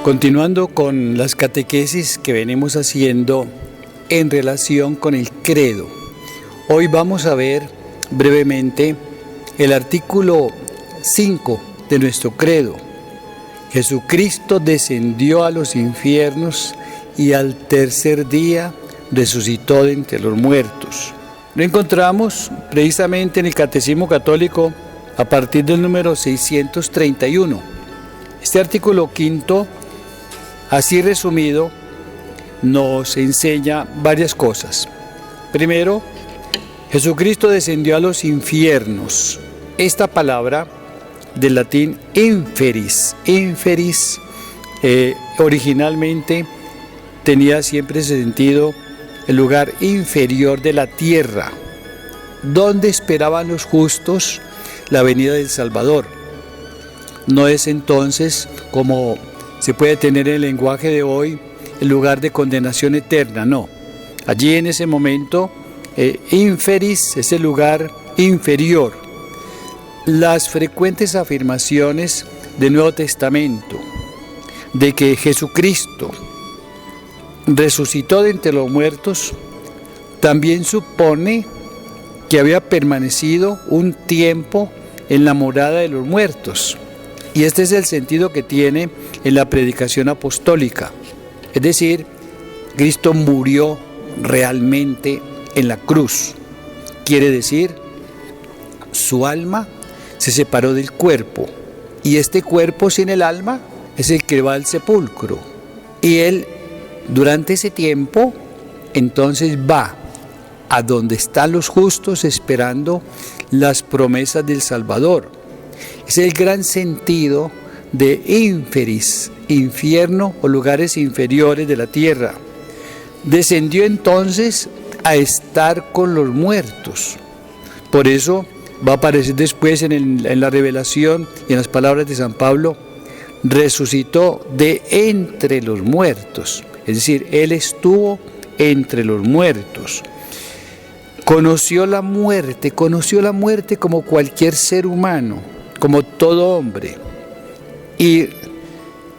Continuando con las catequesis que venimos haciendo en relación con el credo, hoy vamos a ver brevemente el artículo 5 de nuestro credo. Jesucristo descendió a los infiernos y al tercer día resucitó de entre los muertos. Lo encontramos precisamente en el Catecismo Católico a partir del número 631. Este artículo 5, así resumido, nos enseña varias cosas. Primero, Jesucristo descendió a los infiernos. Esta palabra del latín inferis, originalmente tenía siempre ese sentido, el lugar inferior de la tierra, donde esperaban los justos la venida del Salvador. No es entonces, como se puede tener en el lenguaje de hoy, el lugar de condenación eterna, no. Allí en ese momento, inferis es el lugar inferior. Las frecuentes afirmaciones del Nuevo Testamento de que Jesucristo resucitó de entre los muertos también supone que había permanecido un tiempo en la morada de los muertos. Y este es el sentido que tiene en la predicación apostólica. Es decir, Cristo murió realmente en la cruz. Quiere decir, su alma se separó del cuerpo. Y este cuerpo sin el alma es el que va al sepulcro. Y él, durante ese tiempo, entonces va a donde están los justos esperando las promesas del Salvador. Es el gran sentido de inferis, infierno o lugares inferiores de la tierra. Descendió entonces a estar con los muertos. Por eso va a aparecer después en la revelación y en las palabras de San Pablo, resucitó de entre los muertos. Es decir, Él estuvo entre los muertos. Conoció la muerte como cualquier ser humano, como todo hombre, y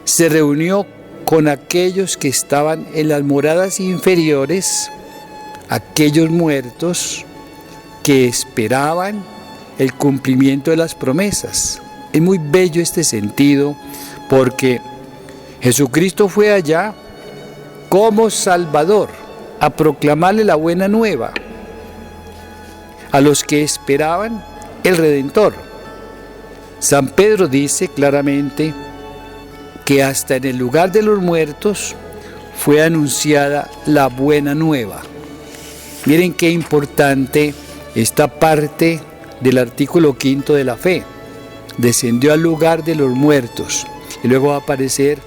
se reunió con aquellos que estaban en las moradas inferiores, aquellos muertos que esperaban el cumplimiento de las promesas. Es muy bello este sentido, porque Jesucristo fue allá como Salvador a proclamarle la buena nueva a los que esperaban el Redentor. San Pedro dice claramente que hasta en el lugar de los muertos fue anunciada la buena nueva. Miren qué importante esta parte del artículo 5 de la fe. Descendió al lugar de los muertos y luego va a aparecer,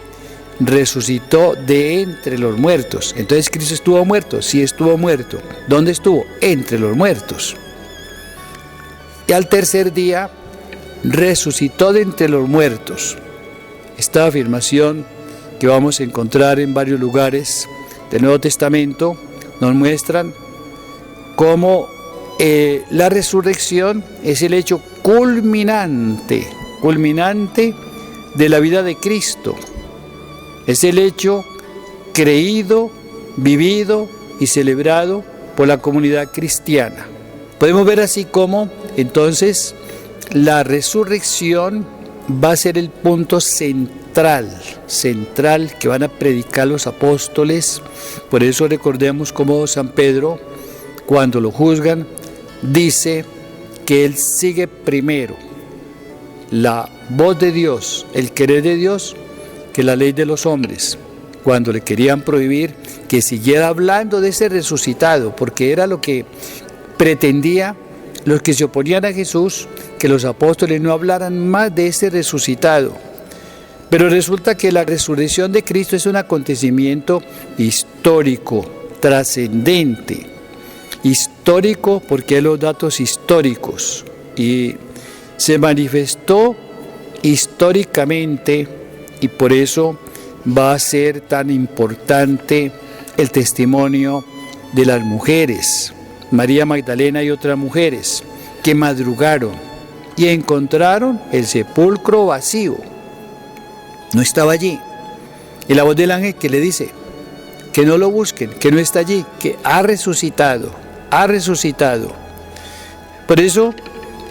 resucitó de entre los muertos. Entonces, ¿Cristo estuvo muerto? Sí, estuvo muerto. ¿Dónde estuvo? Entre los muertos. Y al tercer día resucitó de entre los muertos. Esta afirmación que vamos a encontrar en varios lugares del Nuevo Testamento nos muestran cómo la resurrección es el hecho culminante de la vida de Cristo. Es el hecho creído, vivido y celebrado por la comunidad cristiana. Podemos ver así cómo entonces la resurrección va a ser el punto central que van a predicar los apóstoles. Por eso recordemos cómo San Pedro, cuando lo juzgan, dice que él sigue primero la voz de Dios, el querer de Dios, que la ley de los hombres. Cuando le querían prohibir que siguiera hablando de ese resucitado, porque era lo que pretendía los que se oponían a Jesús, que los apóstoles no hablaran más de ese resucitado. Pero resulta que la resurrección de Cristo es un acontecimiento histórico, trascendente. Histórico porque hay los datos históricos y se manifestó históricamente, y por eso va a ser tan importante el testimonio de las mujeres, María Magdalena y otras mujeres, que madrugaron y encontraron el sepulcro vacío. No estaba allí. Y la voz del ángel que le dice que no lo busquen, que no está allí, que ha resucitado, ha resucitado. Por eso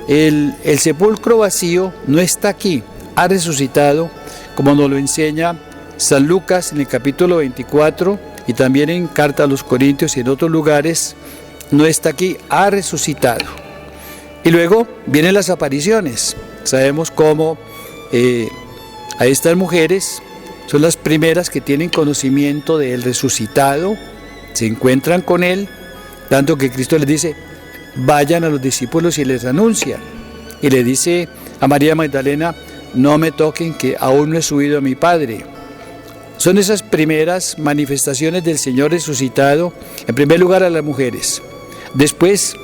el sepulcro vacío no está aquí, ha resucitado, como nos lo enseña San Lucas en el capítulo 24 y también en Carta a los Corintios y en otros lugares. No está aquí, ha resucitado. Y luego vienen las apariciones. Sabemos cómo a estas mujeres son las primeras que tienen conocimiento del resucitado, se encuentran con él, tanto que Cristo les dice, vayan a los discípulos y les anuncian. Y le dice a María Magdalena, no me toquen que aún no he subido a mi Padre. Son esas primeras manifestaciones del Señor resucitado, en primer lugar a las mujeres. Después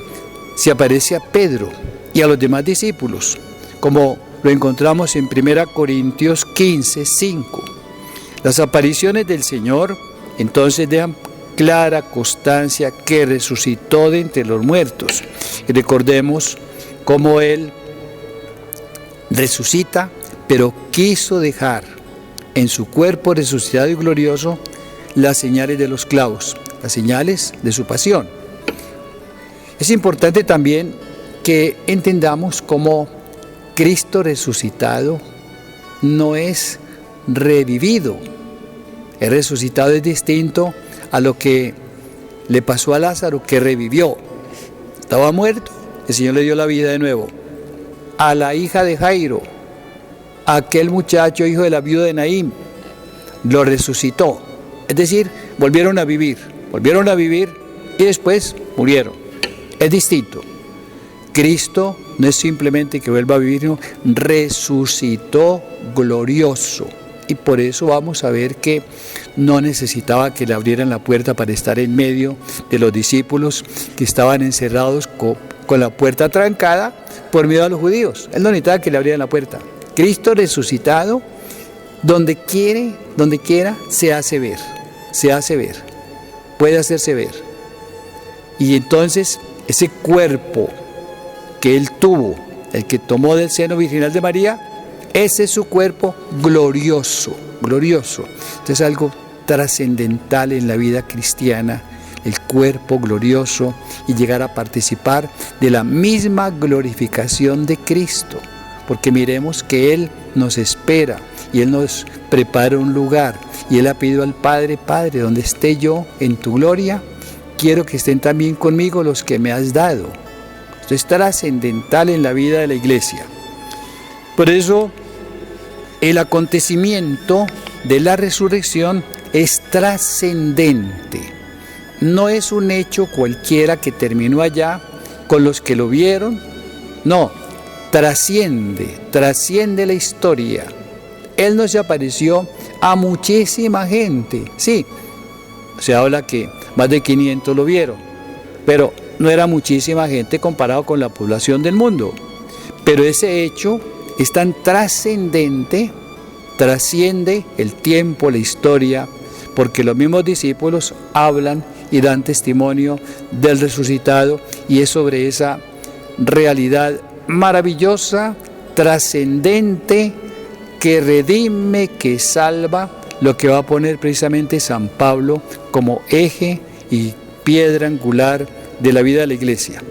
se aparece a Pedro y a los demás discípulos, como lo encontramos en 1 Corintios 15, 5. Las apariciones del Señor entonces dejan clara constancia que resucitó de entre los muertos. Y recordemos cómo Él resucita, pero quiso dejar en su cuerpo resucitado y glorioso las señales de los clavos, las señales de su pasión. Es importante también que entendamos cómo Cristo resucitado no es revivido. El resucitado es distinto a lo que le pasó a Lázaro, que revivió. Estaba muerto, el Señor le dio la vida de nuevo. A la hija de Jairo, aquel muchacho hijo de la viuda de Naín, lo resucitó. Es decir, volvieron a vivir y después murieron. Es distinto. Cristo no es simplemente que vuelva a vivir, sino resucitó glorioso. Y por eso vamos a ver que no necesitaba que le abrieran la puerta para estar en medio de los discípulos que estaban encerrados con la puerta trancada por miedo a los judíos. Él no necesitaba que le abrieran la puerta. Cristo resucitado, donde quiera, se hace ver, puede hacerse ver. Y entonces ese cuerpo que Él tuvo, el que tomó del seno virginal de María, ese es su cuerpo glorioso. Esto es algo trascendental en la vida cristiana, el cuerpo glorioso, y llegar a participar de la misma glorificación de Cristo. Porque miremos que Él nos espera y Él nos prepara un lugar. Y Él ha pedido al Padre, Padre, donde esté yo en tu gloria, quiero que estén también conmigo los que me has dado. Esto es trascendental en la vida de la iglesia. Por eso, el acontecimiento de la resurrección es trascendente. No es un hecho cualquiera que terminó allá con los que lo vieron. No, trasciende la historia. Él no se apareció a muchísima gente. Sí, se habla que más de 500 lo vieron, pero no era muchísima gente comparado con la población del mundo. Pero ese hecho es tan trascendente, trasciende el tiempo, la historia, porque los mismos discípulos hablan y dan testimonio del resucitado, y es sobre esa realidad maravillosa, trascendente, que redime, que salva, lo que va a poner precisamente San Pablo como eje y piedra angular de la vida de la iglesia.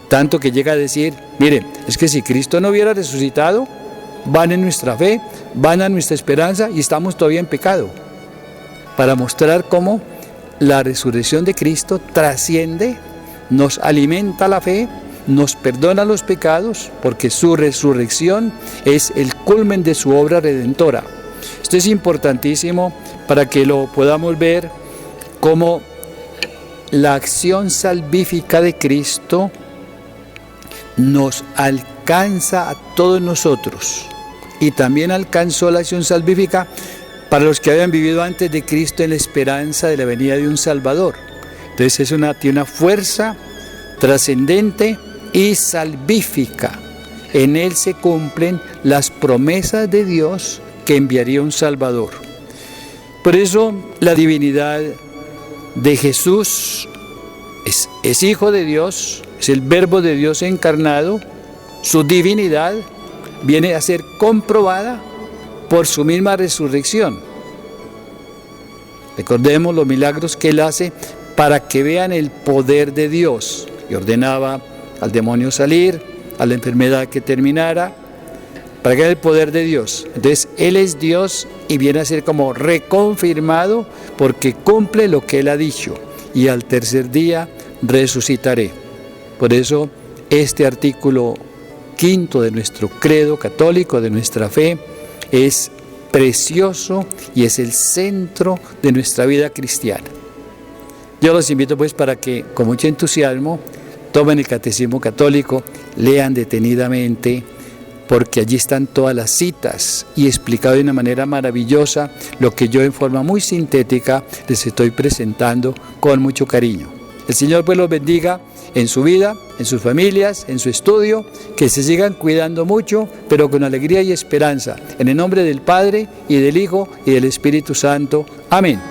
Tanto que llega a decir, miren, es que si Cristo no hubiera resucitado, van en nuestra fe, van a nuestra esperanza y estamos todavía en pecado. Para mostrar cómo la resurrección de Cristo trasciende, nos alimenta la fe, nos perdona los pecados, porque su resurrección es el culmen de su obra redentora. Esto es importantísimo para que lo podamos ver como la acción salvífica de Cristo nos alcanza a todos nosotros, y también alcanzó la acción salvífica para los que habían vivido antes de Cristo en la esperanza de la venida de un Salvador. Entonces tiene una fuerza trascendente y salvífica. En él se cumplen las promesas de Dios que enviaría un Salvador. Por eso la divinidad de Jesús es Hijo de Dios, es el Verbo de Dios encarnado. Su divinidad viene a ser comprobada por su misma resurrección. Recordemos los milagros que Él hace para que vean el poder de Dios. Y ordenaba al demonio salir, a la enfermedad que terminara, para que vean el poder de Dios. Entonces, Él es Dios y viene a ser como reconfirmado porque cumple lo que Él ha dicho. Y al tercer día resucitaré. Por eso, este artículo 5 de nuestro credo católico, de nuestra fe, es precioso y es el centro de nuestra vida cristiana. Yo los invito pues para que con mucho entusiasmo tomen el Catecismo Católico, lean detenidamente, porque allí están todas las citas y explicado de una manera maravillosa lo que yo en forma muy sintética les estoy presentando con mucho cariño. El Señor pues los bendiga en su vida, en sus familias, en su estudio, que se sigan cuidando mucho, pero con alegría y esperanza. En el nombre del Padre, y del Hijo, y del Espíritu Santo. Amén.